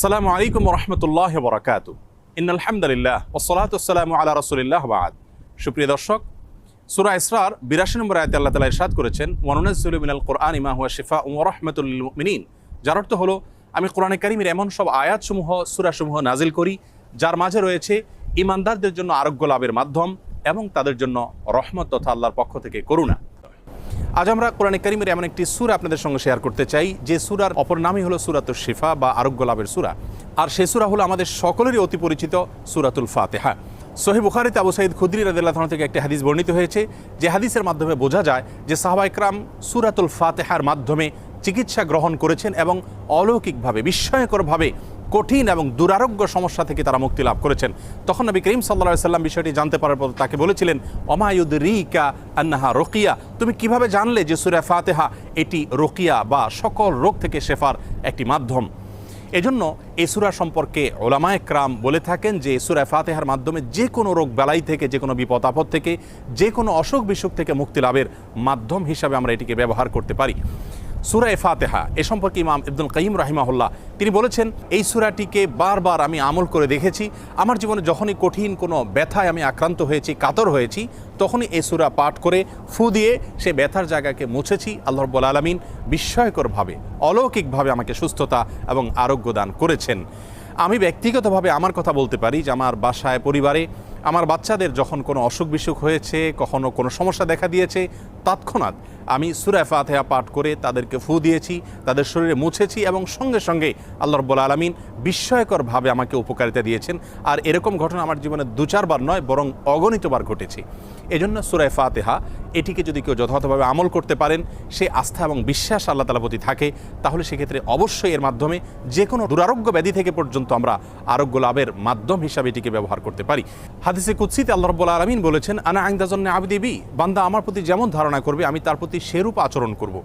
আসসালামু আলাইকুম ওয়া রাহমাতুল্লাহি ওয়া বারাকাতুহু। ইন্নাল হামদুলিল্লাহ ওয়াসসালাতু ওয়াসসালামু আলা রাসূলিল্লাহ ওয়া বা'দ। সুপ্রিয় দর্শক, সূরা ইসরার ৮২ নম্বর আয়াতে আল্লাহ তাআলা ইরশাদ করেছেন, ওয়া নুনাজ্জিলু মিনাল কুরআনি মা হুয়া শিফাউন ওয়া রাহমাতুল লিল মুমিনিন। যার অর্থ হলো, আমি কোরআনে কারীমের এমন সব আয়াতসমূহ, সূরাসমূহ নাজিল করি যার মাঝে রয়েছে ঈমানদারদের জন্য আরোগ্য লাভের মাধ্যম এবং তাদের জন্য রহমত তথা আল্লাহর পক্ষ থেকে করুণা। আজ আমরা কোরআনে কারীমের এমন একটি সূরা আপনাদের সঙ্গে শেয়ার করতে চাই যে সূরার অপর নামই হলো সূরাতুশ শিফা বা আরোগ্য লাভের সূরা। আর সেই সূরা হলো আমাদের সকলেরই অতি পরিচিত সূরাতুল ফাতিহা। সহিহ বুখারীতে আবু সাঈদ খুদরী রাদিয়াল্লাহু আনহু থেকে একটি হাদিস বর্ণিত হয়েছে, যে হাদিসের মাধ্যমে বোঝা যায় যে সাহাবায়ে কেরাম সূরাতুল ফাতিহার মাধ্যমে চিকিৎসা গ্রহণ করেছেন এবং অলৌকিকভাবে, বিস্ময়করভাবে কঠিন এবং দুরারোগ্য সমস্যা থেকে তারা মুক্তি লাভ করেছেন। তখন নবী করিম সাল্লাল্লাহু আলাইহি সাল্লাম বিষয়টি জানতে পারার পর তাকে বলেছিলেন, ওমা ইউদরিকা আন্নাহা রুকিয়া, তুমি কিভাবে জানলে যে সূরা ফাতিহা এটি রুকিয়া বা সকল রোগ থেকে শেফার একটি মাধ্যম। এজন্য এই সূরা সম্পর্কে উলামায়ে কেরাম বলে থাকেন যে সূরা ফাতিহার মাধ্যমে যে কোনো রোগ বালাই থেকে, যে কোনো বিপদ আপদ থেকে, যে কোনো অসুখ বিসুখ থেকে মুক্তি লাভের মাধ্যম হিসাবে আমরা এটিকে ব্যবহার করতে পারি। সূরা ফাতিহা এ সম্পর্কে ইমাম ইবনুল কাইয়িম রাহিমাহুল্লাহ তিনি বলেছেন, এই সূরাটিকে বারবার আমি আমল করে দেখেছি। আমার জীবনে যখনই কঠিন কোনো ব্যথায় আমি আক্রান্ত হয়েছি, কাতর হয়েছি, তখনই এই সূরা পাঠ করে ফু দিয়ে সে ব্যথার জায়গাকে মুছেছি। আল্লাহ রাব্বুল আলামিন বিস্ময়করভাবে, অলৌকিকভাবে আমাকে সুস্থতা এবং আরোগ্য দান করেছেন। আমি ব্যক্তিগতভাবে আমার কথা বলতে পারি যে আমার বাসায়, পরিবারে আমার বাচ্চাদের যখন কোনো অসুখ বিসুখ হয়েছে, কখনো কোনো সমস্যা দেখা দিয়েছে, তৎক্ষণাৎ আমি সূরা ফাতিহা পাঠ করে তাদেরকে ফু দিয়েছি, তাদের শরীরে মুছেছি এবং সঙ্গে সঙ্গে আল্লাহ রাব্বুল আলামিন বিস্ময়করভাবে আমাকে উপকারিতা দিয়েছেন। আর এরকম ঘটনা আমার জীবনে ২-৪ বার নয়, বরং অগণিতবার ঘটেছে। এজন্য সূরা ফাতিহা এটিকে যদি কেউ যথাযথভাবে আমল করতে পারেন, সে আস্থা এবং বিশ্বাস আল্লাহ তাআলার প্রতি থাকে, তাহলে সেক্ষেত্রে অবশ্যই এর মাধ্যমে যে কোনো দুরারোগ্য ব্যাধি থেকে পর্যন্ত আমরা আরোগ্য লাভের মাধ্যম হিসাবে এটিকে ব্যবহার করতে পারি। হাদিসে কুদসিতে আল্লাহ রাব্বুল আলামিন বলেছেন, আনা ইনদা যন্নি আবদি বি, বান্দা আমার প্রতি যেমন ধারণা করবে আমি তার প্রতি সেরূপ আচরণ করব।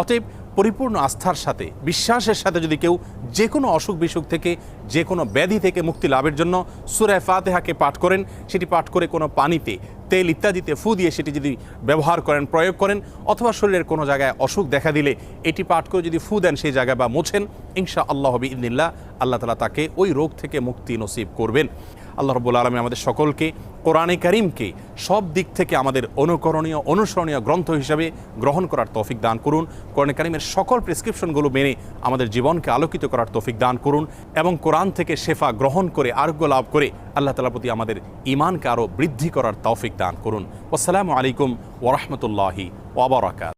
অতএব পরিপূর্ণ আস্থার সাথে, বিশ্বাসের সাথে যদি কেউ যে কোনো অসুখ বিসুখ থেকে, যে কোনো ব্যাধি থেকে মুক্তি লাভের জন্য সূরা ফাতিহাকে পাঠ করেন, সেটি পাঠ করে কোনো পানিতে, তেল ইত্যাদিতে ফু দিয়ে সেটি যদি ব্যবহার করেন, প্রয়োগ করেন, অথবা শরীরের কোনো জায়গায় অসুখ দেখা দিলে এটি পাঠ করে যদি ফু দেন সেই জায়গায় বা মোছেন, ইনশাআল্লাহ বিইذনিল্লাহ আল্লাহ তাআলা তাকে ওই রোগ থেকে মুক্তি নসিব করবেন। আল্লাহ রাব্বুল আলামিন আমাদের সকলকে কোরআনে কারীমকে সব দিক থেকে আমাদের অনুকরণীয়, অনুসরণীয় গ্রন্থ হিসাবে গ্রহণ করার তৌফিক দান করুন। কোরআনে কারীমের সকল প্রেসক্রিপশনগুলো মেনে আমাদের জীবনকে আলোকিত করার তৌফিক দান করুন এবং কোরআন থেকে শেফা গ্রহণ করে আরোগ্য লাভ করে আল্লাহ তাআলার প্রতি আমাদের ঈমানকে আরও বৃদ্ধি করার তৌফিক দান করুন। আসসালামু আলাইকুম ওয়া রাহমাতুল্লাহি ওয়া বারাকাতুহু।